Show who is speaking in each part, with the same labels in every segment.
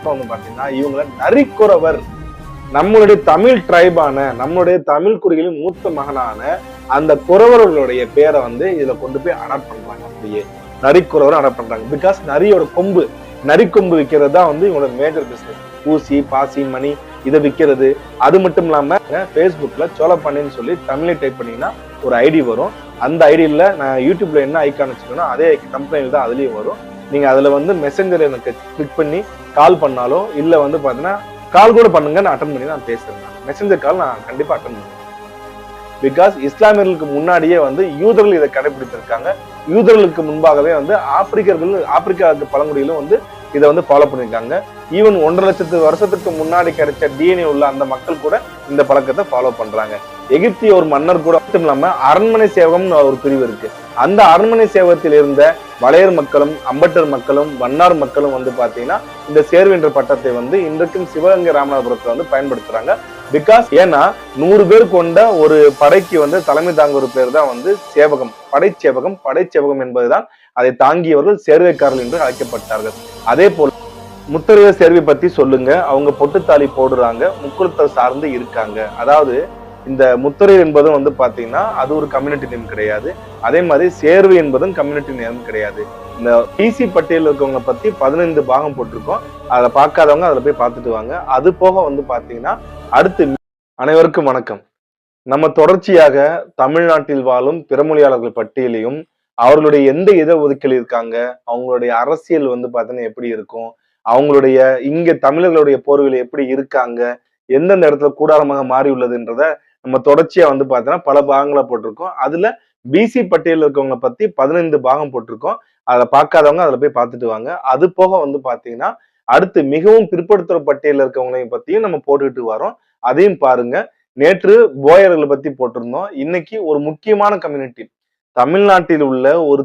Speaker 1: வந்து பாத்தீங்கன்னா இவங்கள நரிக்குறவர், நம்மளுடைய தமிழ் ட்ரைபான, நம்மளுடைய தமிழ் குடிகளின் மூத்த மகனான அந்த குறவர்களுடைய பேரை வந்து இதுல கொண்டு போய் அடாப்ட் பண்றாங்க. அப்படியே நரிக்குறவர் அடாப்ட் பண்றாங்க. பிகாஸ் நரியோட கொம்பு, நரிக்கொம்பு விற்கிறது தான் வந்து இவங்களோட மேஜர் பிசினஸ். ஊசி, பாசி, மணி இதை விற்கிறது. அது மட்டும் இல்லாம ஃபேஸ்புக்ல சோழப்பாண்டின்னு சொல்லி தமிழை டைப் பண்ணீங்கன்னா ஒரு ஐடி வரும். அந்த ஐடியில நான் யூடியூப்ல என்ன ஐக்கான் வச்சுக்கணும் அதே கம்பெனியில் தான் அதுலயும் வரும். நீங்க அதுல வந்து மெசஞ்சர் எனக்கு கிளிக் பண்ணி கால் பண்ணாலும் இல்ல வந்து பாத்தீங்கன்னா கால் கூட பண்ணுங்க, நான் அட்டன் பண்ணி நான் பேசுறேன். மெசஞ்சர் கால் நான் கண்டிப்பா அட்டன் பண்ணுவேன். பிகாஸ் இஸ்லாமியர்களுக்கு முன்னாடியே வந்து யூதர்கள் இதை கடைபிடித்திருக்காங்க. யூதர்களுக்கு முன்பாகவே வந்து ஆப்பிரிக்கா பழங்குடியிலும் வந்து இதை வந்து ஃபாலோ பண்ணிருக்காங்க. ஈவன் 1,00,000 வருஷத்துக்கு முன்னாடி கிடைச்ச டிஎன்ஏ உள்ள அந்த மக்கள் கூட இந்த பழக்கத்தை ஃபாலோ பண்றாங்க. எகிப்திய ஒரு மன்னர் கூட மட்டும் இல்லாம அரண்மனை சேவகம்னு ஒரு பிரிவு இருக்கு. அந்த அரண்மனை சேவகத்தில் இருந்த வளையர் மக்களும், அம்பட்டர் மக்களும், வண்ணார் மக்களும் வந்து பாத்தீங்கன்னா இந்த சேர்வு என்ற பட்டத்தை வந்து இன்றைக்கும் சிவகங்கை ராமநாதபுரத்துல வந்து பயன்படுத்துறாங்க. பிகாஸ் ஏன்னா 100 பேர் கொண்ட ஒரு படைக்கு வந்து தலைமை தாங்க ஒரு பேர் தான் வந்து சேவகம், படைச்சேவகம் என்பதுதான். அதை தாங்கியவர்கள் சேர்வைக்காரர்கள் என்று அழைக்கப்பட்டார்கள். அதே போல முத்தரைய சேர்வை பத்தி சொல்லுங்க. அவங்க பொட்டுத்தாலி போடுறாங்க, முக்குளத்தை சார்ந்து இருக்காங்க. அதாவது இந்த முத்தரை என்பதும் வந்து பாத்தீங்கன்னா அது ஒரு கம்யூனிட்டி நேம் கிடையாது. அதே மாதிரி சேர்வை என்பதும் கம்யூனிட்டி நேம் கிடையாது. இந்த பிசி பட்டியல் இருக்கவங்க பத்தி 15 பாகம் போட்டிருக்கோம். அதை பார்க்காதவங்க அதுல போய் பார்த்துட்டு வாங்க. அது போக வந்து பாத்தீங்கன்னா அடுத்து அனைவருக்கும் வணக்கம். நம்ம தொடர்ச்சியாக தமிழ்நாட்டில் வாழும் பிறமொழியாளர்கள் பட்டியலையும் அவர்களுடைய எந்த இடஒதுக்கீடு இருக்காங்க, அவங்களுடைய அரசியல் வந்து பாத்தீங்கன்னா எப்படி இருக்கும், அவங்களுடைய இங்க தமிழர்களுடைய போர்வில் எப்படி இருக்காங்க, எந்தெந்த இடத்துல கூடாரமாக மாறி உள்ளதுன்றத நம்ம தொடர்ச்சியா வந்து பாத்தீங்கன்னா பல பாகங்களா போட்டிருக்கோம். அதுல பிசி பட்டியல் இருக்கவங்க பத்தி 15 பாகம் போட்டிருக்கோம். அதை பார்க்காதவங்க அதுல போய் பார்த்துட்டு வாங்க. அது போக வந்து பாத்தீங்கன்னா அடுத்து மிகவும் பிற்படுத்துற பட்டியல் இருக்கவங்களையும் பத்தியும் நம்ம போட்டுக்கிட்டு வரோம். அதையும் பாருங்க. நேற்று போயர்களை பத்தி போட்டிருந்தோம். இன்னைக்கு ஒரு முக்கியமான கம்யூனிட்டி, தமிழ்நாட்டில் உள்ள ஒரு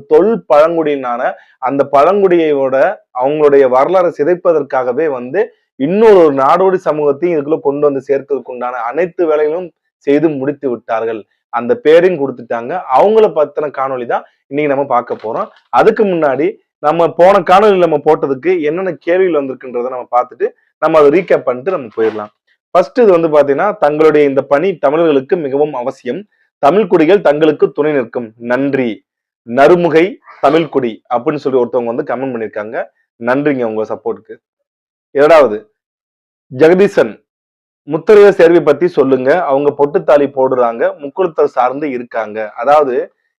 Speaker 1: பழங்குடியினான அந்த பழங்குடியோட அவங்களுடைய வரலாறு சிதைப்பதற்காகவே வந்து இன்னொரு நாடோடி சமூகத்தையும் இதுக்குள்ள கொண்டு வந்து சேர்க்கிறதுக்கு உண்டான அனைத்து வேலைகளும் செய்து முடித்து விட்டார்கள். அந்த பேரையும் கொடுத்துட்டாங்க. அவங்கள பத்தின காணொலி தான் இன்னைக்கு நம்ம பார்க்க போறோம். அதுக்கு முன்னாடி நம்ம போன காணொலியில் நம்ம போட்டதுக்கு என்னென்ன கேள்விகள் வந்திருக்குன்றத நம்ம பார்த்துட்டு நம்ம அதை ரீகேப் பண்ணிட்டு நம்ம போயிடலாம். ஃபர்ஸ்ட் இது வந்து பாத்தீங்கன்னா தங்களுடைய இந்த பணி தமிழர்களுக்கு மிகவும் அவசியம். தமிழ் குடிகள் தங்களுக்கு துணை நிற்கும், நன்றி. நறுமுகை தமிழ்குடி அப்படின்னு சொல்லி ஒருத்தவங்க வந்து கமெண்ட் பண்ணிருக்காங்க. நன்றிங்க உங்க சப்போர்ட்டுக்கு. இரண்டாவது ஜெகதீசன், முத்தரைய சேர்வை பத்தி சொல்லுங்க. அவங்க பொட்டுத்தாலி போடுறாங்க, முக்குளத்தை சார்ந்து இருக்காங்க. அதாவது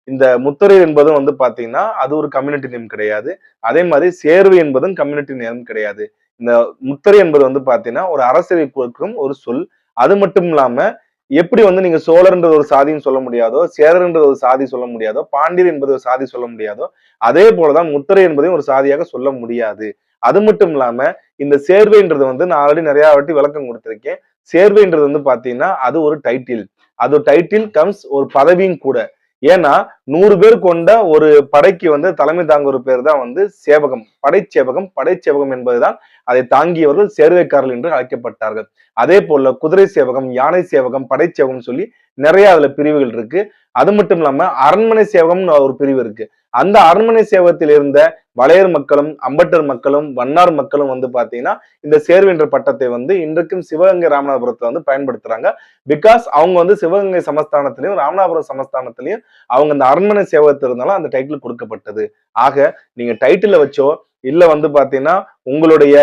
Speaker 1: இந்த முத்தரை என்பதும் வந்து பாத்தீங்கன்னா அது ஒரு கம்யூனிட்டி நேம் கிடையாது. அதே மாதிரி சேர்வை என்பதும் கம்யூனிட்டி நேம் கிடையாது. இந்த முத்தரை என்பது வந்து பாத்தீங்கன்னா ஒரு அரசியலை கொடுக்கும் ஒரு சொல். அது மட்டும் இல்லாம எப்படி வந்து நீங்க சோழர்ன்றது ஒரு சாதின்னு சொல்ல முடியாதோ, சேரர்ன்றது ஒரு சாதி சொல்ல முடியாதோ, பாண்டியர் என்பது ஒரு சாதி சொல்ல முடியாதோ, அதே போலதான் முத்தரை என்பதையும் ஒரு சாதியாக சொல்ல முடியாது. அது மட்டும் இல்லாம இந்த சேர்வைன்றது வந்து நான் ஆல்ரெடி நிறைய வாட்டி விளக்கம் கொடுத்திருக்கேன். சேர்வைன்றது வந்து பாத்தீங்கன்னா அது ஒரு டைட்டில். அது டைட்டில் கம்ஸ் ஒரு பதவியும் கூட. ஏன்னா 100 பேர் கொண்ட ஒரு படைக்கு வந்து தலைமை தாங்க ஒரு பேர் தான் வந்து சேவகம், படைச்சேவகம் என்பதுதான். அதை தாங்கியவர்கள் சேர்வைக்காரர்கள் என்று அழைக்கப்பட்டார்கள். அதே போல குதிரை சேவகம், யானை சேவகம், படைச்சேவகம் சொல்லி நிறைய அதுல பிரிவுகள் இருக்கு. அது மட்டும் இல்லாம அரண்மனை சேவகம்னு ஒரு பிரிவு இருக்கு. அந்த அரண்மனை சேவகத்தில் இருந்த வளையர் மக்களும், அம்பட்டர் மக்களும், வண்ணார் மக்களும் வந்து பாத்தீங்கன்னா இந்த சேர்வு என்ற பட்டத்தை வந்து இன்றைக்கும் சிவகங்கை ராமநாதபுரத்துல வந்து பயன்படுத்துறாங்க. பிகாஸ் அவங்க வந்து சிவகங்கை சமஸ்தானத்திலையும் ராமநாதபுரம் சமஸ்தானத்திலையும் அவங்க அந்த அரண்மனை சேவகத்தில் இருந்தாலும் அந்த டைட்டில் கொடுக்கப்பட்டது. ஆக நீங்க டைட்டில வச்சோ இல்ல வந்து பாத்தீங்கன்னா உங்களுடைய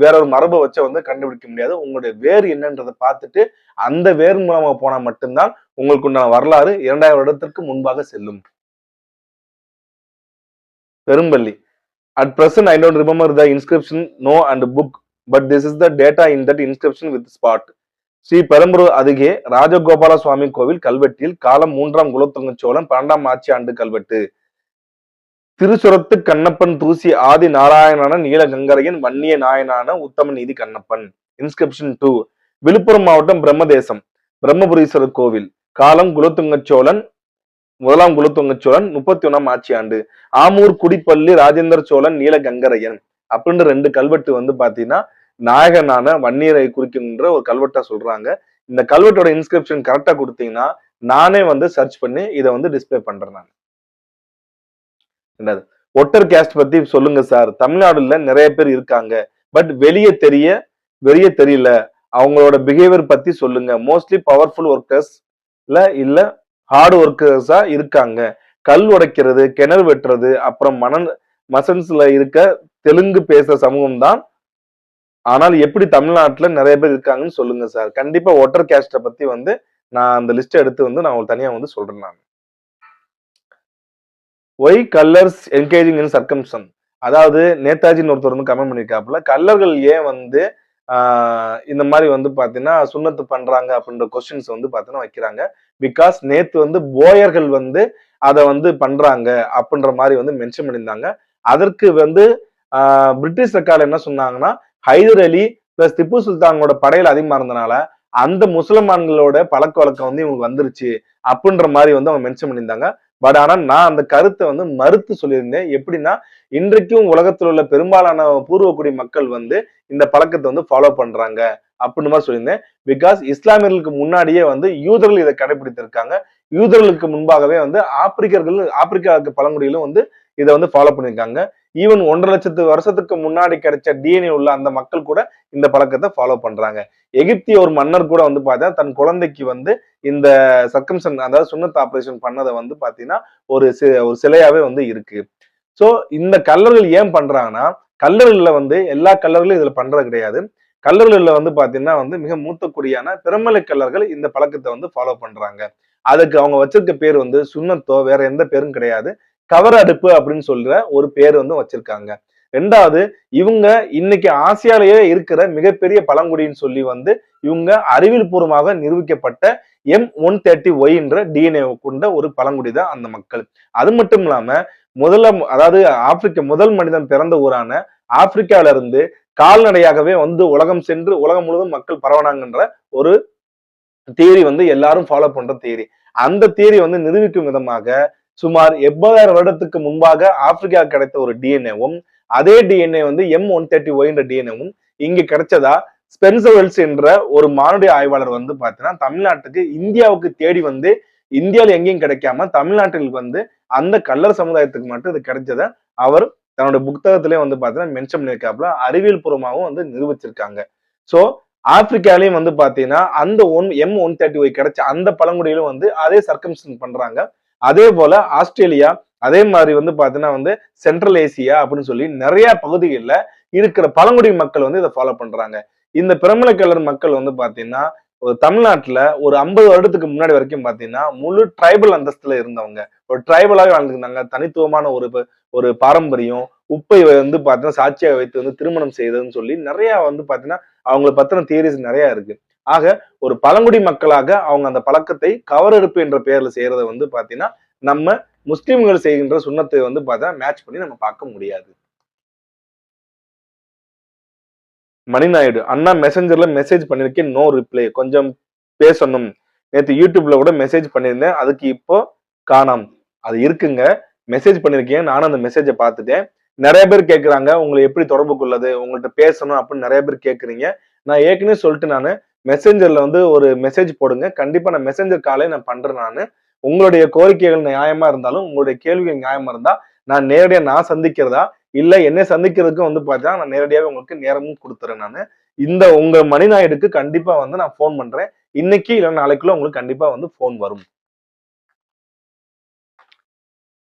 Speaker 1: வேற ஒரு மரபை வச்ச வந்து கண்டுபிடிக்க முடியாது. உங்களுடைய வேர் என்னன்றதை பார்த்துட்டு அந்த வேர் மூலமா போனா மட்டும்தான் உங்களுக்கு உண்டான வரலாறு 2000 வருடத்திற்கு முன்பாக செல்லும். Perumpalli, at present I don't remember the inscription no and book, but this is the data in that inscription with spot. Sri Perambur அருகே ராஜகோபால சுவாமி கோவில் கல்வெட்டில் காலம் 3ஆம் குலோத்துங்க சோழன் 12ஆம் ஆட்சி ஆண்டு கல்வெட்டு. திருச்சுரத்து கண்ணப்பன் தூசி ஆதி நாராயணான நீலகங்கரையன் வன்னிய நாயனான உத்தம நீதி கண்ணப்பன். இன்ஸ்கிரிப்ஷன் 2. விழுப்புரம் மாவட்டம் பிரம்மதேசம் பிரம்மபுரீஸ்வரர் கோவில் காலம் குலோத்துங்க சோழன் 1ஆம் குலோத்துங்க சோழன் 31ஆம் ஆட்சி ஆண்டு. ஆமூர் குடிப்பள்ளி ராஜேந்திர சோழன் நீலகங்கரையன் அப்படின்னு 2 கல்வெட்டு வந்து பாத்தீங்கன்னா நாயகனான வன்னியரை குறிக்கின்ற ஒரு கல்வெட்டா சொல்றாங்க. இந்த கல்வெட்டோட இன்ஸ்கிரிப்ஷன் கரெக்டா கொடுத்தீங்கன்னா நானே வந்து சர்ச் பண்ணி இதை வந்து டிஸ்பிளே பண்றேன். நான் ஒட்டர் கேஸ்ட் பத்தி சொல்லுங்க சார். தமிழ்நாடுல நிறைய பேர் இருக்காங்க. பட் வெளியே தெரியல. அவங்களோட பிஹேவியர் பத்தி சொல்லுங்க. மோஸ்ட்லி பவர்ஃபுல் ஒர்க்கர்ஸ் இல்ல ஹார்ட் ஒர்க்கர்ஸா இருக்காங்க. கல் உடைக்கிறது, கிணறு வெட்டுறது, அப்புறம் மசன்ஸ்ல இருக்க தெலுங்கு பேசுற சமூகம் தான். ஆனால் எப்படி தமிழ்நாட்டுல நிறைய பேர் இருக்காங்கன்னு சொல்லுங்க சார். கண்டிப்பா ஒட்டர் கேஸ்ட பத்தி வந்து நான் அந்த லிஸ்ட் எடுத்து வந்து நான் உங்களுக்கு தனியா வந்து சொல்றேன் நான். Why Kallars engaging in circumcision. அதாவது நேதாஜின்னு ஒருத்தர் வந்து கமெண்ட் பண்ணிருக்காப்புல, கல்லர்கள் ஏன் வந்து இந்த மாதிரி வந்து பாத்தீங்கன்னா சுண்ணத்து பண்றாங்க அப்படின்ற கொஸ்டின்ஸ் வந்து பாத்தீங்கன்னா வைக்கிறாங்க. பிகாஸ் நேத்து வந்து போயர்கள் வந்து அதை வந்து பண்றாங்க அப்படின்ற மாதிரி வந்து மென்ஷன் பண்ணியிருந்தாங்க. அதற்கு வந்து பிரிட்டிஷ் ரெக்கார்டு என்ன சொன்னாங்கன்னா, ஹைதர் அலி பிளஸ் திப்பு சுல்தானோட படையில அதிகமா இருந்தனால அந்த முசல்மான்களோட பழக்க வழக்கம் வந்து இவங்களுக்கு வந்துருச்சு அப்படின்ற மாதிரி வந்து அவங்க மென்ஷன் பண்ணியிருந்தாங்க. பட் ஆனா நான் அந்த கருத்தை வந்து மறுத்து சொல்லியிருந்தேன். எப்படின்னா, இன்றைக்கும் உலகத்தில் உள்ள பெரும்பாலான பூர்வக்குடி மக்கள் வந்து இந்த பழக்கத்தை வந்து ஃபாலோ பண்றாங்க அப்படின்னு மாதிரி சொல்லியிருந்தேன். பிகாஸ் இஸ்லாமியர்களுக்கு முன்னாடியே வந்து யூதர்கள் இதை கடைபிடித்திருக்காங்க. யூதர்களுக்கு முன்பாகவே வந்து ஆப்பிரிக்காவுக்கு பழங்குடிகளும் வந்து இதை வந்து ஃபாலோ பண்ணியிருக்காங்க. ஈவன் 1,00,000 வருஷத்துக்கு முன்னாடி கிடைச்ச டிஎன்ஏ உள்ள அந்த மக்கள் கூட இந்த பழக்கத்தை ஃபாலோ பண்றாங்க. எகிப்திய ஒரு மன்னர் கூட வந்து பார்த்தா தன் குழந்தைக்கு வந்து இந்த சர்க்கம்சன், அதாவது சுன்னத் ஆபரேஷன் பண்ணதை வந்து பாத்தீங்கன்னா ஒரு சிலையாவே வந்து இருக்கு. சோ இந்த கல்லர்கள் ஏன் பண்றாங்கன்னா, கல்லர்கள்ல வந்து எல்லா கல்லர்களும் இதுல பண்றது கிடையாது. கல்லர்கள்ல வந்து பாத்தீங்கன்னா வந்து மிக மூத்தக்குடியான பிரமலை கல்லர்கள் இந்த பழக்கத்தை வந்து ஃபாலோ பண்றாங்க. அதுக்கு அவங்க வச்சிருக்க பேர் வந்து சுண்ணத்தோ வேற எந்த பேரும் கிடையாது, கவர் அடுப்பு அப்படின்னு சொல்ற ஒரு பேர் வந்து வச்சிருக்காங்க. ரெண்டாவது, இவங்க இன்னைக்கு ஆசியாலேயே இருக்கிற மிகப்பெரிய பழங்குடின்னு சொல்லி வந்து இவங்க அறிவியல் பூர்வமாக நிரூபிக்கப்பட்ட M130Y என்ற டிஎன்ஏ கொண்ட ஒரு பழங்குடி தான் அந்த மக்கள். அது மட்டும் இல்லாம அதாவது முதல் மனிதன் பிறந்த ஊரான ஆப்பிரிக்கால இருந்து கால்நடையாகவே வந்து உலகம் சென்று உலகம் முழுவதும் மக்கள் பரவனாங்கன்ற ஒரு தியரி வந்து எல்லாரும் ஃபாலோ பண்ற தியரி. அந்த தியரி வந்து நிரூபிக்கும் விதமாக சுமார் 80,000 வருடத்துக்கு முன்பாக ஆப்பிரிக்கா கிடைத்த ஒரு டிஎன்ஏவும் அதே டிஎன்ஏ வந்து M130Y என்ற டிஎன்ஏவும் இங்க கிடைச்சதா ஸ்பென்சர் வெல்ஸ் என்ற ஒரு மானுடைய ஆய்வாளர் வந்து பாத்தீங்கன்னா தமிழ்நாட்டுக்கு இந்தியாவுக்கு தேடி வந்து இந்தியாவில் எங்கேயும் கிடைக்காம தமிழ்நாட்டில் வந்து அந்த கல்லர் சமுதாயத்துக்கு மட்டும் இது கிடைச்சத அவர் தன்னோட புத்தகத்திலே வந்து பாத்தீங்கன்னா மென்ஷன் பண்ணியிருக்காப்புல. அறிவியல் பூர்வமாகவும் வந்து நிரூபிச்சிருக்காங்க. சோ ஆப்பிரிக்காலையும் வந்து பாத்தீங்கன்னா அந்த M130Y கிடைச்ச அந்த பழங்குடியிலும் வந்து அதே சர்க்கம்சன் பண்றாங்க. அதே போல ஆஸ்திரேலியா, அதே மாதிரி வந்து பாத்தீங்கன்னா வந்து சென்ட்ரல் ஏசியா அப்படின்னு சொல்லி நிறைய பகுதிகளில் இருக்கிற பழங்குடி மக்கள் வந்து இதை ஃபாலோ பண்றாங்க. இந்த பிரமலை கல்லர் மக்கள் வந்து பாத்தீங்கன்னா தமிழ்நாட்டுல ஒரு 50 வருடத்துக்கு முன்னாடி வரைக்கும் பாத்தீங்கன்னா முழு ட்ரைபல் அந்தஸ்துல இருந்தவங்க, ஒரு ட்ரைபலாவே வாழ்ந்துருந்தாங்க. தனித்துவமான ஒரு பாரம்பரியம், உப்பை வந்து பாத்தீங்கன்னா சாட்சியாக வைத்து வந்து திருமணம் செய்ததுன்னு சொல்லி நிறைய வந்து பாத்தீங்கன்னா அவங்களை பத்தின தியரிஸ் நிறைய இருக்கு. ஆக ஒரு பழங்குடி மக்களாக அவங்க அந்த பழக்கத்தை கவரெடுப்பு என்ற பெயர்ல செய்யறதை வந்து பாத்தீங்கன்னா நம்ம முஸ்லிம்கள் செய்கின்ற சுண்ணத்தை வந்து பார்த்தா மேட்ச் பண்ணி நம்ம பார்க்க முடியாது. மணிநாயுடு, அண்ணா மெசஞ்சர்ல மெசேஜ் பண்ணிருக்கேன், நோ ரிப்ளை, கொஞ்சம் பேசணும். நேற்று யூடியூப்ல கூட மெசேஜ் பண்ணியிருந்தேன், அதுக்கு இப்போ காணாம். அது இருக்குங்க, மெசேஜ் பண்ணிருக்கேன், நானும் அந்த மெசேஜை பார்த்துட்டேன். நிறைய பேர் கேட்கறாங்க உங்களை எப்படி தொடர்பு கொள்ளது, உங்கள்கிட்ட பேசணும் அப்படின்னு நிறைய பேர் கேட்கறீங்க. நான் ஏற்கனவே சொல்லிட்டு நான் மெசேஞ்சர்ல வந்து ஒரு மெசேஜ் போடுங்க, கண்டிப்பா நான் மெசேஞ்சர் காலே நான் பண்றேன். நான் உங்களுடைய கோரிக்கைகள் நியாயமா இருந்தாலும் உங்களுடைய கேள்விகள் நியாயமா இருந்தா நான் நேரடியா நான் சந்திக்கிறதா இல்ல என்னை சந்திக்கிறதுக்கும் வந்து பார்த்தா நான் நேரடியாவே உங்களுக்கு நேரமும் கொடுத்துறேன். நான் இந்த உங்க மணிநாயுடுக்கு கண்டிப்பா வந்து நான் போன் பண்றேன். இன்னைக்கு இல்ல நாளைக்குள்ள உங்களுக்கு கண்டிப்பா வந்து போன் வரும்.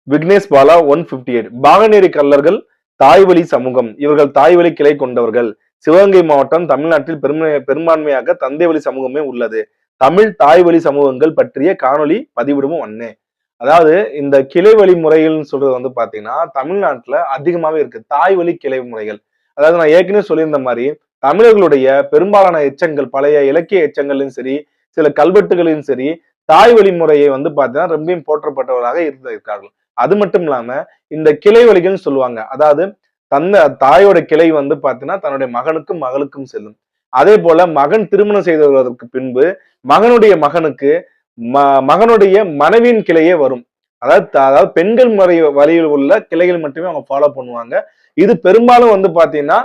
Speaker 1: விக்னேஷ் பாலா 158, பாகநேரி கல்லர்கள் தாய்வழி சமூகம், இவர்கள் தாய்வழி கிளை கொண்டவர்கள். சிவகங்கை மாவட்டம் தமிழ்நாட்டில் பெரும்பான்மையாக தந்தை வழி சமூகமே உள்ளது. தமிழ் தாய்வழி சமூகங்கள் பற்றிய காணொலி பதிவிடவும் வந்தேன். அதாவது இந்த கிளை வழி முறைகள்னு சொல்றது வந்து பாத்தீங்கன்னா தமிழ்நாட்டுல அதிகமாவே இருக்கு, தாய் வழி கிளை முறைகள். அதாவது நான் ஏற்கனவே சொல்லியிருந்த மாதிரி தமிழர்களுடைய பெரும்பாலான எச்சங்கள், பழைய இலக்கிய எச்சங்களையும் சரி சில கல்வெட்டுகளையும் சரி தாய் வழி முறையை வந்து பாத்தீங்கன்னா ரொம்பவும் போற்றப்பட்டவர்களாக இருந்திருக்கார்கள். அது மட்டும் இல்லாம இந்த கிளை வழிகள்னு சொல்லுவாங்க, அதாவது தாயோட கிளை வந்து பாத்தீங்கன்னா தன்னுடைய மகனுக்கும் மகளுக்கும் செல்லும். அதே போல மகன் திருமணம் செய்ததற்கு பின்பு மகனுடைய மகனுக்கு மகனுடைய மனைவியின் கிளையே வரும். அதாவது பெண்கள் முறை வழியில் உள்ள கிளைகள் மட்டுமே அவங்க ஃபாலோ பண்ணுவாங்க. இது பெரும்பாலும் வந்து பாத்தீங்கன்னா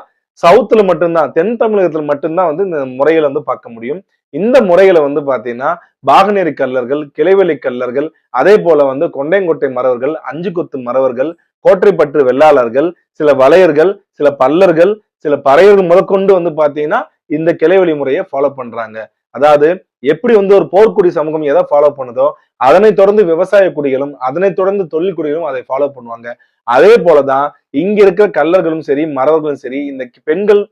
Speaker 1: சவுத்துல மட்டும்தான், தென் தமிழகத்துல மட்டும்தான் வந்து இந்த முறைகளை வந்து பார்க்க முடியும். இந்த முறைகளை வந்து பாத்தீங்கன்னா பாகநேரி கல்லர்கள், கிளைவெளி கல்லர்கள், அதே போல வந்து கொண்டையங்கோட்டை மறவர்கள், அஞ்சு கொத்து மறவர்கள், கோட்டைப்பற்று வெள்ளாளர்கள், சில வளையர்கள், சில பல்லர்கள், சில பறையர்கள் முதற்கொண்டு வந்து பாத்தீங்கன்னா இந்த கிளை வழி முறையை ஃபாலோ பண்றாங்க. அதாவது எப்படி வந்து ஒரு போர்க்குடி சமூகம் எதை ஃபாலோ பண்ணுதோ அதனை தொடர்ந்து விவசாய குடிகளும் அதனை தொடர்ந்து தொழில் குடிகளும் அதை ஃபாலோ பண்ணுவாங்க. அதே போலதான் இங்க இருக்கிற கள்ளர்களும் சரி மறவர்களும் சரி இந்த பெண்கள்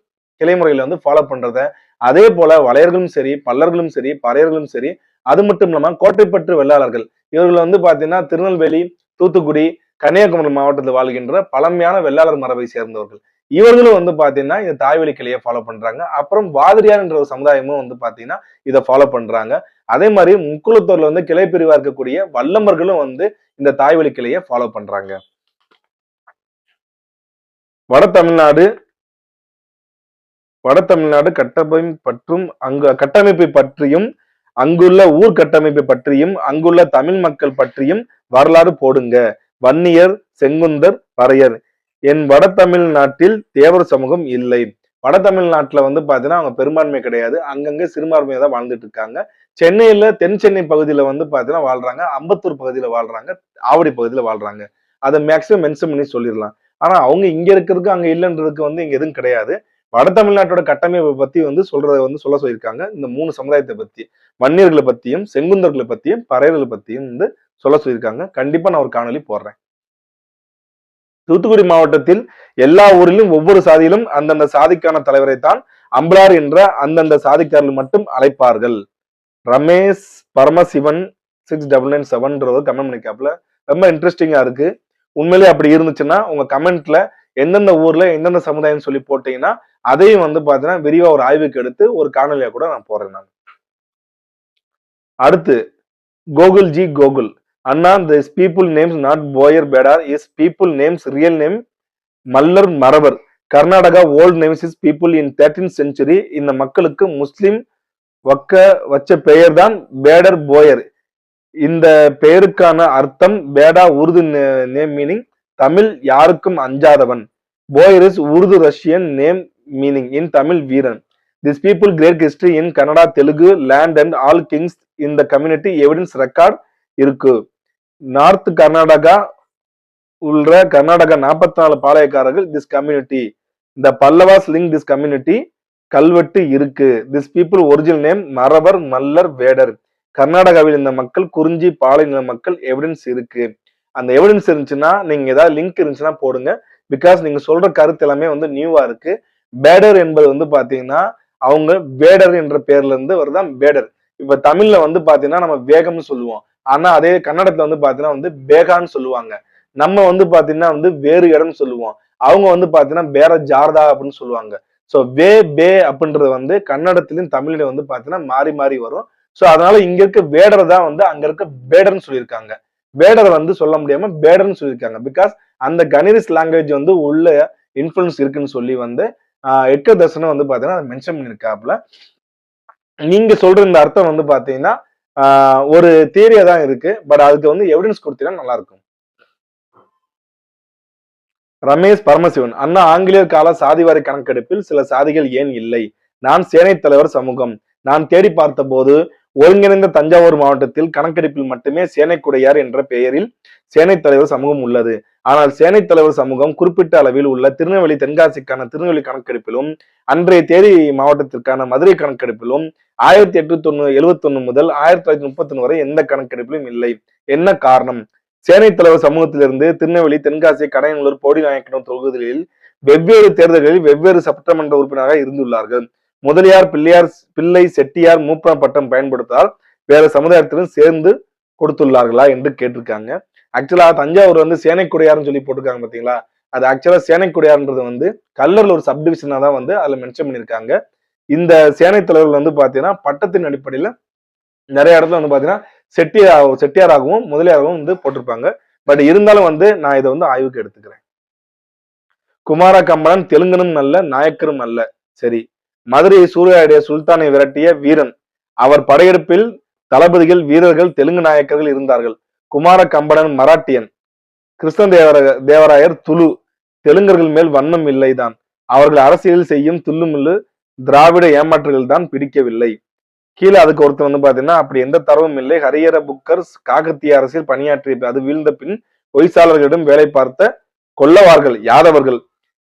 Speaker 1: கிளைமுறையில வந்து ஃபாலோ பண்றத அதே போல வளையர்களும் சரி பல்லர்களும் சரி பறையர்களும் சரி அது மட்டும் இல்லாம கோட்டைப்பற்று வெள்ளாளர்கள் இவர்கள் வந்து பாத்தீங்கன்னா திருநெல்வேலி தூத்துக்குடி கன்னியாகுமரி மாவட்டத்தில் வாழ்கின்ற பழமையான வெள்ளாளர் மரபை சேர்ந்தவர்கள். இவர்களும் வந்து பாத்தீங்கன்னா இந்த தாய்வழி கிளையை ஃபாலோ பண்றாங்க. அப்புறம் வாதிரியார் என்ற ஒரு சமுதாயமும் வந்து பாத்தீங்கன்னா இதை ஃபாலோ பண்றாங்க. அதே மாதிரி முக்குளத்தூர்ல வந்து கிளை பிரிவா இருக்கக்கூடிய வல்லமர்களும் வந்து இந்த தாய்வழி கிளையை ஃபாலோ பண்றாங்க. வட தமிழ்நாடு கட்டமைப்பை பற்றியும் அங்குள்ள ஊர் கட்டமைப்பை பற்றியும் அங்குள்ள தமிழ் மக்கள் பற்றியும் வரலாறு போடுங்க. வன்னியர் செங்குந்தர் பறையர் என் வட தமிழ்நாட்டில் தேவர் சமூகம் இல்லை. வட தமிழ்நாட்டுல வந்து பாத்தீங்கன்னா அவங்க பெரும்பான்மை கிடையாது. அங்கங்க சிறுபான்மையா தான் வாழ்ந்துட்டு இருக்காங்க. சென்னையில தென் சென்னை பகுதியில வந்து பாத்தீங்கன்னா வாழ்றாங்க. அம்பத்தூர் பகுதியில வாழ்றாங்க. ஆவடி பகுதியில வாழ்றாங்க. அதை மேக்சிமம் மென்ஷன் பண்ணி சொல்லிடலாம். ஆனா அவங்க இங்க இருக்கிறதுக்கு அங்க இல்லைன்றதுக்கு வந்து இங்க எதுவும் கிடையாது. வட தமிழ்நாட்டோட கட்டமைப்பை பத்தி வந்து சொல்ல சொல்லியிருக்காங்க. இந்த 3 சமுதாயத்தை பத்தி வன்னியர்களை பத்தியும் செங்குந்தர்களை பத்தியும் பறையர்களை பத்தியும் வந்து சொல்ல சொல்லியிருக்காங்க. கண்டிப்பா நான் ஒரு காணொலி போடுறேன். தூத்துக்குடி மாவட்டத்தில் எல்லா ஊரிலும் ஒவ்வொரு சாதியிலும் அந்தந்த சாதிக்கான தலைவரை தான் அம்பலார் என்ற அந்தந்த சாதிக்காரர்கள் மட்டும் அழைப்பார்கள். ரமேஷ் பரமசிவன் 6997 கமெண்ட் பண்ணிக்காப்ல ரொம்ப இன்ட்ரெஸ்டிங்கா இருக்கு. உண்மையிலேயே அப்படி இருந்துச்சுன்னா உங்க கமெண்ட்ல எந்தெந்த ஊர்ல எந்தெந்த சமுதாயம் சொல்லி போட்டீங்கன்னா அதையும் வந்து பாத்தீங்கன்னா விரிவா ஒரு ஆய்வுக்கு எடுத்து ஒரு காணொலியா கூட நான் போறேன். நான் அடுத்து கோகுல் அண்ணா this people names not Boyar Bedar is people names real name Mallar Maravar Karnataka old names is people in 13th century. இந்த மக்களுக்கு முஸ்லிம் வச்ச பெயர் தான் பேடர் போயர். இந்த பெயருக்கான அர்த்தம் பேடா உருது நேம் மீனிங் தமிழ் யாருக்கும் அஞ்சாதவன். Boyar is Urdu Russian name meaning in Tamil வீரன். These people great history in Kannada, Telugu, land and all kings in the community evidence record இருக்கு. நார்த் கர்நாடகா உள்ள கர்நாடகா 44 பாளையக்காரர்கள் திஸ் கம்யூனிட்டி. இந்த பல்லவாஸ் லிங்க் திஸ் கம்யூனிட்டி கல்வெட்டு இருக்கு. திஸ் பீப்புள் ஒரிஜினல் நேம் மறவர் மல்லர் வேடர். கர்நாடகாவில் இந்த மக்கள் குறிஞ்சி பாளைய மக்கள் எவிடன்ஸ் இருக்கு. அந்த எவிடன்ஸ் இருந்துச்சுன்னா நீங்க ஏதாவது லிங்க் இருந்துச்சுன்னா போடுங்க. பிகாஸ் நீங்க சொல்ற கருத்து எல்லாமே வந்து நியூவா இருக்கு. பேடர் என்பது வந்து பாத்தீங்கன்னா அவங்க வேடர் என்ற பேர்ல இருந்து வருதான் பேடர். இப்ப தமிழ்ல வந்து பாத்தீங்கன்னா நம்ம வேகம்னு சொல்லுவோம். ஆனா அதே கன்னடத்துல வந்து பாத்தீங்கன்னா வந்து பேகான்னு சொல்லுவாங்க. நம்ம வந்து பாத்தீங்கன்னா வந்து வேறு இடம்னு சொல்லுவோம். அவங்க வந்து பாத்தீங்கன்னா பேர ஜார்தா அப்படின்னு சொல்லுவாங்க. சோ பே அப்படின்றது வந்து கன்னடத்திலும் தமிழ்ல வந்து பாத்தீங்கன்னா மாறி மாறி வரும். சோ அதனால இங்க இருக்க வேடர் தான் வந்து அங்க இருக்க பேடர்னு சொல்லியிருக்காங்க. வேடர் வந்து சொல்ல முடியாம பேடர்னு சொல்லியிருக்காங்க. பிகாஸ் அந்த கணிரிஸ் லாங்குவேஜ் வந்து உள்ள இன்ஃபுளுன்ஸ் இருக்குன்னு சொல்லி வந்து எட்கர் தர்சனம் வந்து பாத்தீங்கன்னா மென்ஷன் பண்ணிருக்காப்ல. நீங்க சொல்ற இந்த அர்த்தம் வந்து பாத்தீங்கன்னா ஒரு தியரியா தான் இருக்கு. பட் அதுக்கு வந்து எவிடன்ஸ் கொடுத்தீங்கன்னா நல்லா இருக்கும். ரமேஷ் பரமசிவன் அண்ணா ஆங்கிலேயர் கால சாதிவாரி கணக்கெடுப்பில் சில சாதிகள் ஏன் இல்லை? நான் சேனை தலைவர் சமூகம். நான் தேடி பார்த்த போது ஒருங்கிணைந்த தஞ்சாவூர் மாவட்டத்தில் கணக்கெடுப்பில் மட்டுமே சேனைக்குடையார் என்ற பெயரில் சேனை தலைவர் சமூகம் உள்ளது. ஆனால் சேனை தலைவர் சமூகம் குறிப்பிட்ட அளவில் உள்ள திருநெல்வேலி தென்காசிக்கான திருநெல்வேலி கணக்கெடுப்பிலும் அன்றைய தேதி மாவட்டத்திற்கான மதுரை கணக்கெடுப்பிலும் 1871 முதல் 1931 வரை எந்த கணக்கெடுப்பிலும் இல்லை. என்ன காரணம்? சேனை தலைவர் சமூகத்திலிருந்து திருநெல்வேலி தென்காசி கடையநல்லூர் போடிநாயக்கனம் தொகுதிகளில் வெவ்வேறு தேர்தல்களில் வெவ்வேறு சட்டமன்ற உறுப்பினராக இருந்துள்ளார்கள். முதலியார் பிள்ளை செட்டியார் மூப்பன பட்டம் பயன்படுத்தால் வேற சமுதாயத்திலும் சேர்ந்து கொடுத்துள்ளார்களா என்று கேட்டிருக்காங்க. ஆக்சுவலா தஞ்சாவூர் வந்து சேனைக்குடையார்னு சொல்லி போட்டிருக்காங்க பாத்தீங்களா? அது ஆக்சுவலா சேனைக்குடையார்ன்றது வந்து கல்லர்ல ஒரு சப்டிவிஷனா தான் வந்து அதுல மென்ஷன் பண்ணிருக்காங்க. இந்த சேனை தலைவர்கள் வந்து பாத்தீங்கன்னா பட்டத்தின் அடிப்படையில நிறைய இடத்துல வந்து பாத்தீங்கன்னா செட்டியாராகவும் முதலியாராகவும் வந்து போட்டிருப்பாங்க. பட் இருந்தாலும் வந்து நான் இதை வந்து ஆய்வுக்கு எடுத்துக்கிறேன். குமார கம்பளன் தெலுங்கனும் அல்ல நாயக்கரும் அல்ல. சரி, மதுரை சூறையாடிய சுல்தானை விரட்டிய வீரன். அவர் படையெடுப்பில் தளபதிகள் வீரர்கள் தெலுங்கு நாயக்கர்கள் இருந்தார்கள். குமார கம்பளன் மராட்டியன். கிருஷ்ண தேவராயர் துளு. தெலுங்கர்கள் மேல் வண்ணம் இல்லைதான். அவர்கள் அரசியல் செய்யும் துள்ளுமுள்ளு திராவிட ஏமாற்றுகள் தான் பிடிக்கவில்லை. கீழே அதுக்கு ஒருத்தர் வந்து பாத்தீங்கன்னா அப்படி எந்த தரவும் இல்லை. ஹரியர புக்கர்ஸ் காகத்திய அரசியல் பணியாற்றிய அது வீழ்ந்த பின் பொய்சாளர்களிடம் வேலை பார்த்த கொல்லவார்கள் யாதவர்கள்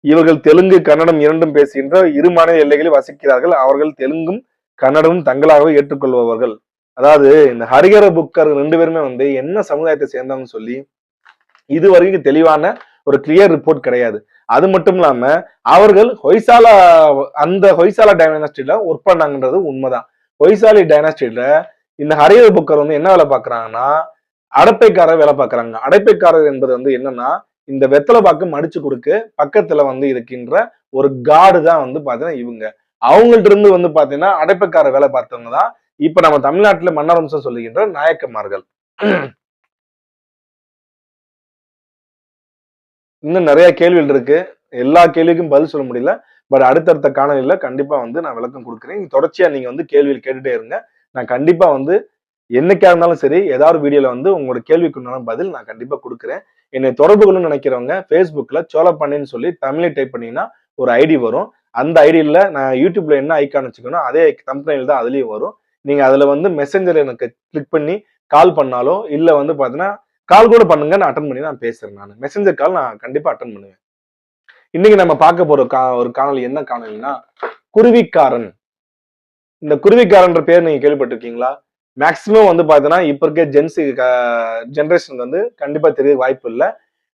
Speaker 1: இவர்கள் தெலுங்கு கன்னடம் இரண்டும் பேசுகின்ற இரு மாநில எல்லைகளில் வசிக்கிறார்கள். அவர்கள் தெலுங்கும் கன்னடமும் தங்களாகவே ஏற்றுக்கொள்பவர்கள். அதாவது இந்த ஹரிஹர புக்கர் 2 பேருமே வந்து என்ன சமுதாயத்தை சேர்ந்தவங்கன்னு சொல்லி இது வரைக்கும் தெளிவான ஒரு கிளியர் ரிப்போர்ட் கிடையாது. அது மட்டும் இல்லாம அவர்கள் அந்த ஹொய்சாலா டைனாஸ்டில ஒர்க் பண்ணாங்கன்றது உண்மைதான். ஹொய்சாலி டைனாஸ்டில இந்த ஹரிஹர புக்கர் வந்து என்ன வேலை பாக்குறாங்கன்னா அடப்பைக்காரர் வேலை பாக்குறாங்க. அடப்பைக்காரர் என்பது வந்து என்னன்னா இந்த வெத்தலை பாக்கு மடிச்சு கொடுக்க பக்கத்துல வந்து இருக்கின்ற ஒரு காடு தான் வந்து பாத்தீங்கன்னா இவங்க. அவங்கள்ட்ட இருந்து வந்து பாத்தீங்கன்னா அடைப்பைக்கார வேலை பார்த்தவங்க தான் இப்ப நம்ம தமிழ்நாட்டுல மன்னர் வம்சம் சொல்லுகின்ற நாயக்கமார்கள். இன்னும் நிறைய கேள்விகள் இருக்கு. எல்லா கேள்விக்கும் பதில் சொல்ல முடியல. பட் அடுத்தடுத்த காணொலியில கண்டிப்பா வந்து நான் விளக்கம் கொடுக்குறேன். தொடர்ச்சியா நீங்க வந்து கேள்விகள் கேட்டுட்டே இருங்க. நான் கண்டிப்பா வந்து என்னைக்கா இருந்தாலும் சரி ஏதாவது வீடியோல வந்து உங்களோட கேள்விக்குண்டான பதில் நான் கண்டிப்பா கொடுக்குறேன். என்னை தொடர்பு கொள்ளணும்னு நினைக்கிறவங்க Facebookல சோழப்பண்ணைன்னு சொல்லி தமிழ்ல டைப் பண்ணீங்கன்னா ஒரு ஐடி வரும். அந்த ஐடியில நான் யூடியூப்ல என்ன ஐக்கான் வச்சுக்கணும் அதே தம்ப்நெயில் தான் அதுலயும் வரும். நீங்க அதுல வந்து மெசேஞ்சர் எனக்கு கிளிக் பண்ணி கால் பண்ணாலோ இல்ல வந்து பாத்தீங்கன்னா கால் கூட பண்ணுங்க, நான் அட்டன் பண்ணி நான் பேசுறேன். நான் மெசேஞ்சர் கால் நான் கண்டிப்பா அட்டன் பண்ணுவேன். இன்னைக்கு நம்ம பார்க்க போற ஒரு காணொலி என்ன காணொலினா குருவிக்காரன். இந்த குருவிக்காரன்ற பேர் நீங்க கேள்விப்பட்டிருக்கீங்களா? மேக்சிமம் வந்து பாத்தீங்கன்னா இப்ப இருக்க ஜென்ரேஷன் வந்து கண்டிப்பா தெரிய வாய்ப்பு இல்லை.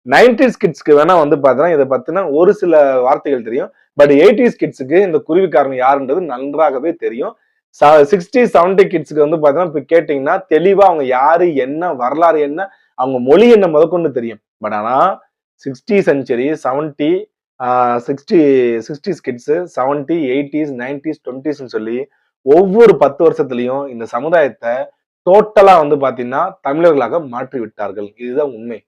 Speaker 1: 90s கிட்ஸ்க்கு வேணா வந்து பாத்தீங்கன்னா இதை பத்தின ஒரு சில வார்த்தைகள் தெரியும். பட் 80s கிட்ஸுக்கு இந்த குருவிக்காரன் யாருன்றது நன்றாகவே தெரியும். 60 70 கிட்ஸுக்கு வந்து பாத்தீங்கன்னா இப்ப கேட்டீங்கன்னா தெளிவா அவங்க யாரு, என்ன வரலாறு, என்ன அவங்க மொழி என்ன முதற்கொண்டு தெரியும். பட் ஆனா 60 century 70 60 kids 70 80s 90s 20s சொல்லி ஒவ்வொரு 10 வருஷத்துலயும் இந்த சமுதாயத்தை டோட்டலா வந்து பாத்தீங்கன்னா தமிழர்களாக மாற்றி விட்டார்கள். இதுதான் உண்மை.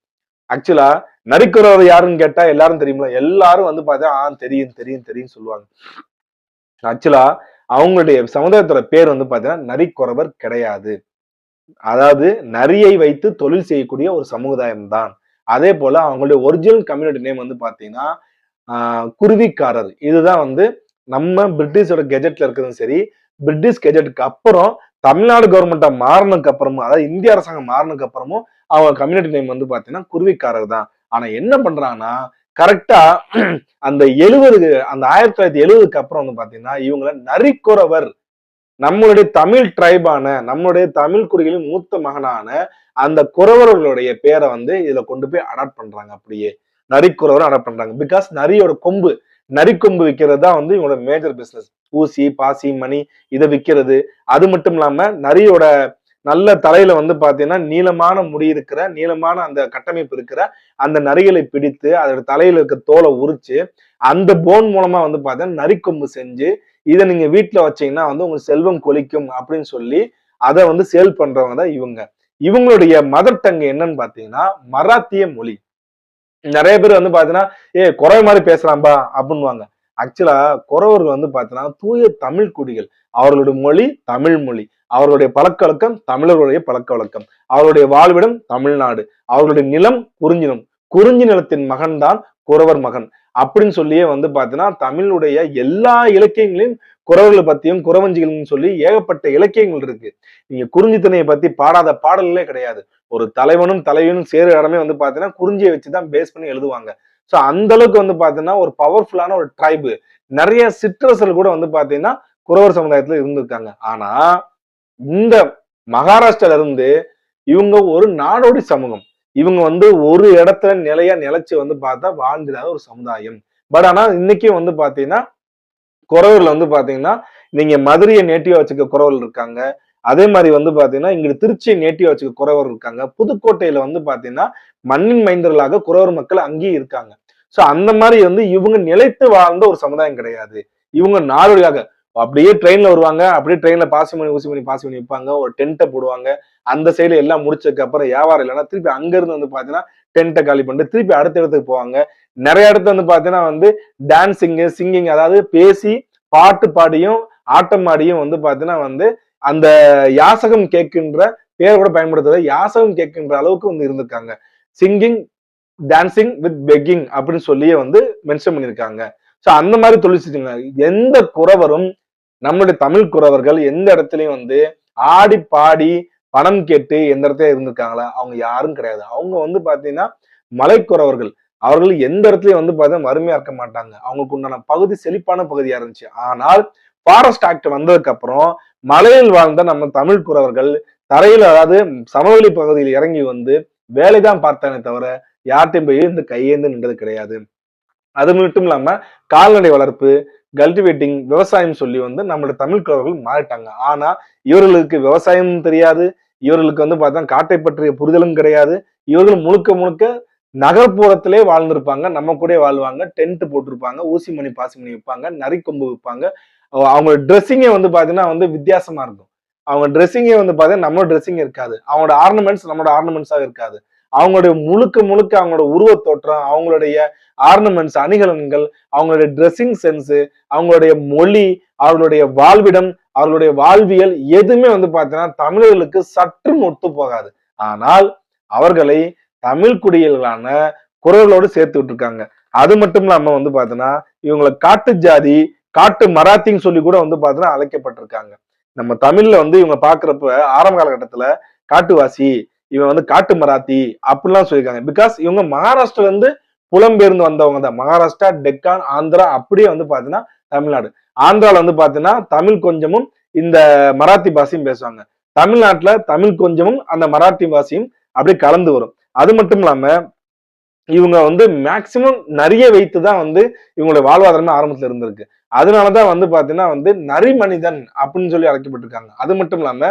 Speaker 1: ஆக்சுவலா நரிக்குறவர் யாருன்னு கேட்டா எல்லாரும் தெரியுமா? எல்லாரும் வந்து பார்த்தா தெரியும் தெரியும் தெரியும் சொல்லுவாங்க. ஆக்சுவலா அவங்களுடைய சமுதாயத்தோட பேர் வந்து பாத்தீங்கன்னா நரிக்குறவர் கிடையாது. அதாவது நரியை வைத்து தொழில் செய்யக்கூடிய ஒரு சமுதாயம் தான். அதே போல அவங்களுடைய ஒரிஜினல் கம்யூனிட்டி நேம் வந்து பாத்தீங்கன்னா குருவிக்காரர். இதுதான் வந்து நம்ம பிரிட்டிஷோட கெஜெட்ல இருக்கிறதும் சரி, பிரிட்டிஷ் கெஜெட்டுக்கு அப்புறம் தமிழ்நாடு கவர்மெண்டா மாறினதுக்கு அப்புறமும், அதாவது இந்திய அரசாங்கம் மாறினதுக்கு அப்புறமும் அவங்க கம்யூனிட்டி நேம் வந்து பாத்தீங்கன்னா குருவிக்காரர் தான். ஆனா என்ன பண்றாங்கன்னா கரெக்டா அந்த 1970க்கு அப்புறம் வந்து பாத்தீங்கன்னா இவங்கள நரிக்குறவர், நம்மளுடைய தமிழ் ட்ரைபான நம்மளுடைய தமிழ் குடிகளின் மூத்த மகனான அந்த குறவர்களுடைய பேரை வந்து இதுல கொண்டு போய் அடாப்ட் பண்றாங்க. அப்படியே நரிக்குறவர் அடாப்ட் பண்றாங்க. பிகாஸ் நரியோட கொம்பு, நரிக்கொம்பு விற்கிறது தான் வந்து இவங்களோட மேஜர் பிசினஸ். ஊசி பாசி மணி இதை விற்கிறது. அது மட்டும் இல்லாம நரியோட நல்ல தலையில வந்து பாத்தீங்கன்னா நீளமான முடி இருக்கிற, நீளமான அந்த கட்டமைப்பு இருக்கிற அந்த நரிகளை பிடித்து அதோட தலையில இருக்க தோலை உரிச்சு அந்த போன் மூலமா வந்து பாத்தீங்கன்னா நரிக்கொம்பு செஞ்சு இதை நீங்க வீட்டுல வச்சீங்கன்னா வந்து உங்களுக்கு செல்வம் கொலிக்கும் அப்படின்னு சொல்லி அதை வந்து சேல் பண்றவங்க தான் இவங்க. இவங்களுடைய மதர் டங் என்னன்னு பாத்தீங்கன்னா மராத்திய மொழி. நிறைய பேர் வந்து பாத்தீங்கன்னா குறவை மாதிரி பேசலாம்பா அப்படின்வாங்க. ஆக்சுவலா குறவர்கள் வந்து பாத்தீங்கன்னா தூய தமிழ் குடிகள். அவர்களுடைய மொழி தமிழ் மொழி, அவர்களுடைய பழக்க வழக்கம் தமிழர்களுடைய பழக்க வழக்கம், அவருடைய வாழ்விடம் தமிழ்நாடு, அவர்களுடைய நிலம் குறிஞ்சி குறிஞ்சி நிலத்தின் மகன் தான் குறவர் மகன் அப்படின்னு சொல்லியே வந்து பாத்தீங்கன்னா தமிழுடைய எல்லா இலக்கியங்களையும் குறவர்களை பத்தியும் குறவஞ்சிகள் சொல்லி ஏகப்பட்ட இலக்கியங்கள் இருக்கு. நீங்க குறிஞ்சி திணையை பத்தி பாடாத பாடல்களே கிடையாது. ஒரு தலைவனும் தலைவனும் சேரு இடமே வந்து பாத்தீங்கன்னா குறிஞ்சியை வச்சுதான் பேஸ் பண்ணி எழுதுவாங்க. சோ அந்த அளவுக்கு வந்து பாத்தீங்கன்னா ஒரு பவர்ஃபுல்லான ஒரு ட்ரைபு. நிறைய சிற்றரசர்கள் கூட வந்து பாத்தீங்கன்னா குறவர் சமுதாயத்துல இருந்திருக்காங்க. ஆனா இந்த மகாராஷ்டிரால இருந்து இவங்க ஒரு நாடோடி சமூகம். இவங்க வந்து ஒரு இடத்துல நிலையா நிலைச்சு வந்து பார்த்தா வாழ்ந்துடாத ஒரு சமுதாயம். பட் ஆனா இன்னைக்கும் வந்து பாத்தீங்கன்னா குறவர்கள் வந்து பாத்தீங்கன்னா நீங்க மதுரையை நேட்டிவா வச்சுக்க குறவர்கள் இருக்காங்க. அதே மாதிரி வந்து பாத்தீங்கன்னா இங்க திருச்சியை நேட்டிவா வச்சுக்க குறவர் இருக்காங்க. புதுக்கோட்டையில வந்து பாத்தீங்கன்னா மண்ணின் மைந்தர்களாக குறவர் மக்கள் அங்கேயும் இருக்காங்க. சோ அந்த மாதிரி வந்து இவங்க நிலைத்து வாழ்ந்த ஒரு சமுதாயம் கிடையாது. இவங்க நாடோடியாக அப்படியே ட்ரெயின்ல வருவாங்க, அப்படியே ட்ரெயின்ல பாசி மணி ஊசி மணி பாசி மணி வைப்பாங்க, ஒரு டென்ட்டை போடுவாங்க. அந்த சைடுல எல்லாம் முடிச்சதுக்கு அப்புறம் வியாபாரம் இல்லைன்னா திருப்பி அங்க இருந்து வந்து பாத்தீங்கன்னா டென்ட்டை காலி பண்ணிட்டு திருப்பி அடுத்த இடத்துக்கு போவாங்க. நிறைய இடத்துல வந்து பாத்தீங்கன்னா வந்து டான்சிங் சிங்கிங், அதாவது பேசி பாட்டு பாடியும் ஆட்டம் ஆடியும் வந்து பாத்தீங்கன்னா வந்து அந்த யாசகம் கேட்கின்ற பேரை கூட பயன்படுத்துறத யாசகம் கேட்கின்ற அளவுக்கு வந்து இருந்திருக்காங்க. சிங்கிங் டான்சிங் வித் பெக்கிங் அப்படின்னு சொல்லியே வந்து மென்ஷன் பண்ணியிருக்காங்க. சோ அந்த மாதிரி தொழில் செஞ்சுங்க. எந்த குறவரும் நம்மளுடைய தமிழ் குறவர்கள் எந்த இடத்துலயும் வந்து ஆடி பாடி பணம் கேட்டு எந்த இடத்துல இருந்திருக்காங்களா? அவங்க யாரும் கிடையாது. அவங்க வந்து பாத்தீங்கன்னா மலைக்குறவர்கள். அவர்கள் எந்த இடத்துலயும் வந்து பார்த்தீங்கன்னா வறுமையா இருக்க மாட்டாங்க. அவங்களுக்கு உண்டான பகுதி செழிப்பான பகுதியா இருந்துச்சு. ஆனால் ஃபாரஸ்ட் ஆக்ட் வந்ததுக்கு அப்புறம் மலையில் வாழ்ந்த நம்ம தமிழ் குறவர்கள் தரையில, அதாவது சமவெளி பகுதியில் இறங்கி வந்து வேலைதான் பார்த்தானே தவிர யார்கிட்டையும் போய் இந்த கையேந்து நின்றது கிடையாது. அது மட்டும் இல்லாம கால்நடை வளர்ப்பு, கல்டிவேட்டிங், விவசாயம் சொல்லி வந்து நம்மளுடைய தமிழ் குறவர்கள் மாறிட்டாங்க. ஆனா இவர்களுக்கு விவசாயமும் தெரியாது, இவர்களுக்கு வந்து பார்த்தா காட்டை பற்றிய புரிதலும் கிடையாது. இவர்கள் முழுக்க முழுக்க நகர்ப்புறத்திலே வாழ்ந்திருப்பாங்க. நம்ம கூட வாழ்வாங்க. டென்ட் போட்டிருப்பாங்க, ஊசி மணி பாசி மணி விற்பாங்க, நரிக்கொம்பு விற்பாங்க. அவங்க ட்ரெஸ்ஸிங்கே வந்து பாத்தீங்கன்னா வந்து வித்தியாசமா இருக்கும். அவங்க ட்ரெஸ்ஸிங்கே வந்து பாத்தீங்கன்னா நம்ம ட்ரெஸ்ஸிங் இருக்காது. அவங்களோட ஆர்னமெண்ட்ஸ் நம்மளோட ஆர்னமெண்ட்ஸா இருக்காது. அவங்களுடைய முழுக்க முழுக்க அவங்களோட உருவத் தோற்றம், அவங்களுடைய ஆர்னமெண்ட்ஸ், அணிகலன்கள், அவங்களுடைய ட்ரெஸ்ஸிங் சென்ஸ், அவங்களுடைய மொழி, அவர்களுடைய வாழ்விடம், அவர்களுடைய வாழ்வியல் எதுவுமே வந்து பாத்தீங்கன்னா தமிழர்களுக்கு சற்றும் ஒத்து போகாது. ஆனால் அவர்களை தமிழ் குடியல்களான குறவர்களோடு சேர்த்து விட்டுருக்காங்க. அது மட்டும் இல்லாம வந்து பாத்தீங்கன்னா இவங்களை காட்டு ஜாதி, காட்டு மராத்தின்னு சொல்லி கூட வந்து பாத்தீங்கன்னா அழைக்கப்பட்டிருக்காங்க. நம்ம தமிழ்ல வந்து இவங்க பாக்குறப்ப ஆரம்ப காலகட்டத்துல காட்டுவாசி, இவன் வந்து காட்டு மராத்தி அப்படிலாம் சொல்லியிருக்காங்க. பிகாஸ் இவங்க மகாராஷ்டிரால இருந்து புலம்பெயர்ந்து வந்தவங்க தான். மகாராஷ்டிரா, டெக்கான், ஆந்திரா அப்படியே வந்து பாத்தீங்கன்னா தமிழ்நாடு. ஆந்திரால வந்து பாத்தீங்கன்னா தமிழ் கொஞ்சமும் இந்த மராத்தி பாஷையும் பேசுவாங்க. தமிழ்நாட்டுல தமிழ் கொஞ்சமும் அந்த மராத்தி பாஷையும் அப்படியே கலந்து வரும். அது மட்டும் இல்லாம இவங்க வந்து மேக்சிமம் நிறைய வைத்துதான் வந்து இவங்களுடைய வாழ்வாதாரமே ஆரம்பத்துல இருந்திருக்கு. அதனாலதான் வந்து பாத்தீங்கன்னா வந்து நரி மனிதன் அப்படின்னு சொல்லி அழைக்கப்பட்டிருக்காங்க. அது மட்டும் இல்லாம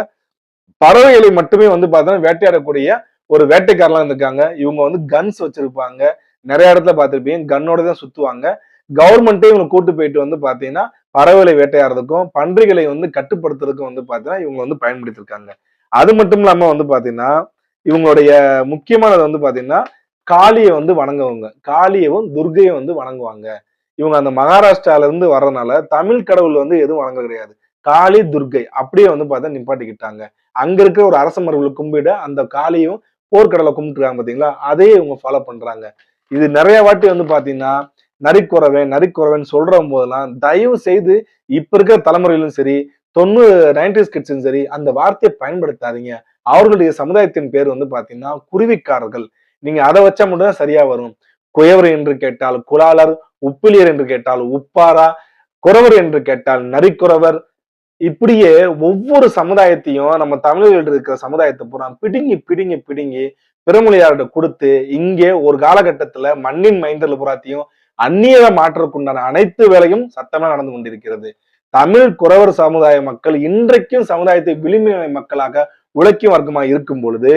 Speaker 1: பறவைகளை மட்டுமே வந்து பாத்தீங்கன்னா வேட்டையாடக்கூடிய ஒரு வேட்டைக்காரலாம் இருந்திருக்காங்க. இவங்க வந்து கன்ஸ் வச்சிருப்பாங்க. நிறைய இடத்துல பார்த்திருப்பீங்க கன்னோட தான் சுத்துவாங்க. கவர்மெண்ட்டே இவங்களை கூட்டு போயிட்டு வந்து பாத்தீங்கன்னா பறவைகளை வேட்டையாடுறதுக்கும் பன்றிகளை வந்து கட்டுப்படுத்துறதுக்கும் வந்து பாத்தீங்கன்னா இவங்க வந்து பயன்படுத்திருக்காங்க. அது மட்டும் இல்லாம வந்து பாத்தீங்கன்னா இவங்களுடைய முக்கியமானது வந்து பாத்தீங்கன்னா காளியை வந்து வணங்குவாங்க. காளியவும் துர்கையும் வந்து வணங்குவாங்க. இவங்க அந்த மகாராஷ்டிரால இருந்து வர்றதுனால தமிழ் கடவுள் வந்து எதுவும் வணங்க கிடையாது. காளி, துர்கை அப்படியே வந்து பார்த்தா நிப்பாட்டிக்கிட்டாங்க. அங்க இருக்கிற ஒரு அரச மரபுல கும்பிட அந்த காளியும் போர்க்கடலை கும்பிட்டுருக்காங்க பாத்தீங்களா, அதையே இவங்க ஃபாலோ பண்றாங்க. இது நிறைய வாட்டி வந்து பாத்தீங்கன்னா நரிக்குறவன் நரிக்குறவன் சொல்ற போதெல்லாம் தயவு செய்து இப்ப இருக்கிற தலைமுறையிலும் சரி 90s கிட்ஸும் சரி அந்த வார்த்தையை பயன்படுத்தாதீங்க. அவர்களுடைய சமுதாயத்தின் பேர் வந்து பாத்தீங்கன்னா குருவிக்காரர்கள். நீங்க அதை வச்சா மட்டும் தான் சரியா வரும். குயவர் என்று கேட்டால் குலாளர், உப்பிலியர் என்று கேட்டால் உப்பாரா, குறவர் என்று கேட்டால் நரிக்குறவர், இப்படியே ஒவ்வொரு சமுதாயத்தையும் நம்ம தமிழர்கள் இருக்கிற சமுதாயத்தை பூரா பிடுங்கி பிடுங்கி பிடுங்கி பிறமொழியார்கிட்ட கொடுத்து இங்கே ஒரு காலகட்டத்துல மண்ணின் மைந்தர்கள் புறாத்தையும் அந்நியரை மாற்றக்குண்டான அனைத்து வேலையும் சத்தமா நடந்து கொண்டிருக்கிறது. தமிழ் குறவர் சமுதாய மக்கள் இன்றைக்கும் சமுதாயத்தை விளிம்பு மக்களாக உழைக்கும் வர்க்கமாக இருக்கும் பொழுது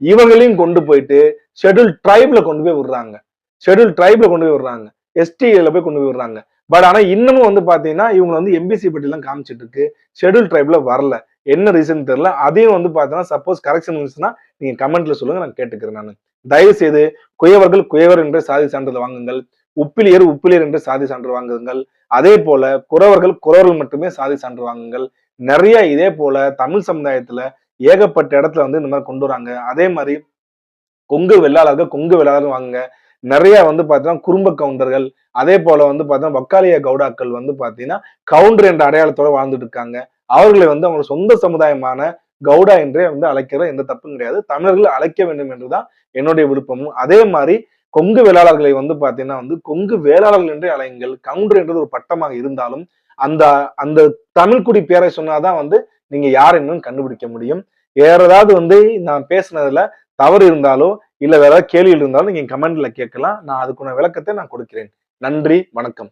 Speaker 1: இவங்களையும் கொண்டு போயிட்டு ஷெட்யூல் ட்ரைப்ல கொண்டு போய் விடுறாங்க. ஷெட்யூல் ட்ரைப்ல கொண்டு போய் விடுறாங்க. எஸ்டில போய் கொண்டு போய் விடுறாங்க. பட் ஆனா இன்னமும் வந்து பாத்தீங்கன்னா இவங்க வந்து எம்பிசி பட்டியலாம் காமிச்சிட்டு இருக்கு. ஷெட்யூல் ட்ரைப்ல வரல. என்ன ரீசன் தெரியல. அதையும் வந்து பாத்தீங்கன்னா சப்போஸ் கரெக்ஷன் இருந்துச்சுன்னா நீங்க கமெண்ட்ல சொல்லுங்க, நான் கேட்டுக்கிறேன். நான் தயவு செய்து குயவர்கள் குயவர் என்ற சாதி சான்றிதழ் வாங்குங்கள். உப்பிலியர் உப்பிலியர் என்று சாதி சான்று வாங்குங்கள். அதே போல குறவர்கள் குறவர்கள் மட்டுமே சாதி சான்று வாங்குங்கள். நிறைய இதே போல தமிழ் சமுதாயத்துல ஏகப்பட்ட இடத்துல வந்து இந்த மாதிரி கொண்டு வராங்க. அதே மாதிரி கொங்கு வெள்ளாளர்கள் வாங்குங்க. நிறைய வந்து பாத்தீங்கன்னா குறும்ப கவுண்டர்கள், அதே போல வந்து பாத்தீங்கன்னா வக்காலிய கவுடாக்கள் வந்து பாத்தீங்கன்னா கவுண்டர் என்ற அடையாளத்தோட வாழ்ந்துட்டு இருக்காங்க. அவர்களை வந்து அவங்க சொந்த சமுதாயமான கவுடா என்றே வந்து அழைக்கிற எந்த தப்பும் கிடையாது. தமிழர்கள் அழைக்க வேண்டும் என்றுதான் என்னுடைய விருப்பமும். அதே மாதிரி கொங்கு வேளாளர்களை வந்து பாத்தீங்கன்னா வந்து கொங்கு வேளாளர்கள் என்றே அழையுங்கள். கவுண்டர் என்றது ஒரு பட்டமாக இருந்தாலும் அந்த அந்த தமிழ்குடி பேரை சொன்னாதான் வந்து நீங்க யார் என்னன்னு கண்டுபிடிக்க முடியும். வேற ஏதாவது வந்து நான் பேசுனதுல தவறு இருந்தாலோ இல்ல வேற ஏதாவது கேள்விகள் இருந்தாலும் நீங்க கமெண்ட்ல கேட்கலாம். நான் அதுக்குள்ள விளக்கத்தை நான் கொடுக்கிறேன். நன்றி, வணக்கம்.